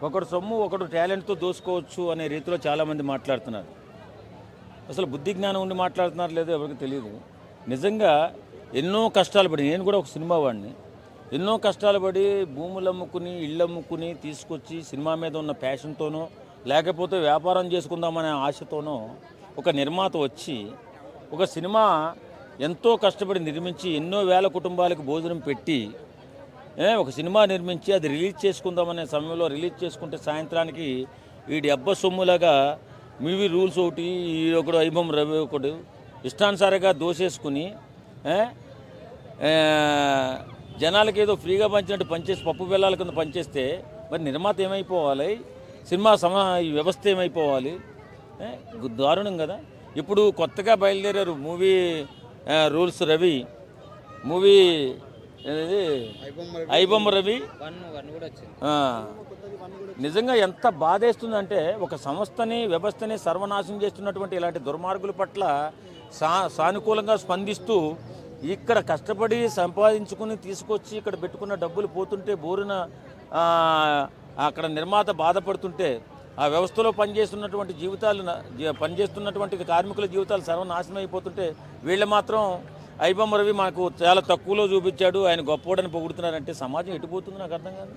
ఒకడు సొమ్ము ఒకడు టాలెంట్తో దోసుకోవచ్చు అనే రీతిలో చాలామంది మాట్లాడుతున్నారు. అసలు బుద్ధి జ్ఞానం ఉండి మాట్లాడుతున్నారు లేదో ఎవరికి తెలియదు. నిజంగా ఎన్నో కష్టాలు పడి, నేను కూడా ఒక సినిమా వాడిని, ఎన్నో కష్టాలు పడి భూములు అమ్ముకుని ఇళ్ళు అమ్ముకుని తీసుకొచ్చి సినిమా మీద ఉన్న ప్యాషన్తోనో లేకపోతే వ్యాపారం చేసుకుందామనే ఆశతోనో ఒక నిర్మాత వచ్చి ఒక సినిమా ఎంతో కష్టపడి నిర్మించి ఎన్నో వేల కుటుంబాలకు భోజనం పెట్టి ఒక సినిమా నిర్మించి అది రిలీజ్ చేసుకుందామనే సమయంలో రిలీజ్ చేసుకుంటే సాయంత్రానికి వీడి అబ్బ సొమ్ములాగా మూవీ రూల్స్ ఒకటి ఒకడు ఐబొమ్మ రవి ఒకడు ఇష్టానుసారంగా దోసేసుకుని జనాలకి ఏదో ఫ్రీగా పంచినట్టు పనిచేసి పప్పు బెల్లాల కింద పనిచేస్తే మరి నిర్మాత ఏమైపోవాలి, సినిమా ఈ వ్యవస్థ ఏమైపోవాలి? దారుణం కదా. ఇప్పుడు కొత్తగా బయలుదేరారు movie rules Ravi, movie iBomma Ravi. నిజంగా ఎంత బాధేస్తుందంటే ఒక సంస్థని వ్యవస్థని సర్వనాశనం చేస్తున్నటువంటి ఇలాంటి దుర్మార్గుల పట్ల సానుకూలంగా స్పందిస్తూ ఇక్కడ కష్టపడి సంపాదించుకుని తీసుకొచ్చి ఇక్కడ పెట్టుకున్న డబ్బులు పోతుంటే బోరున అక్కడ నిర్మాత బాధపడుతుంటే ఆ వ్యవస్థలో పనిచేస్తున్నటువంటి కార్మికుల జీవితాలు సర్వనాశనం అయిపోతుంటే వీళ్ళు మాత్రం ఐబొమ్మ రవి మాకు చాలా తక్కువలో చూపించాడు, ఆయన గొప్పవాడని పొగుడుతున్నారంటే సమాజం ఎటుపోతుంది నాకు అర్థం కాదు.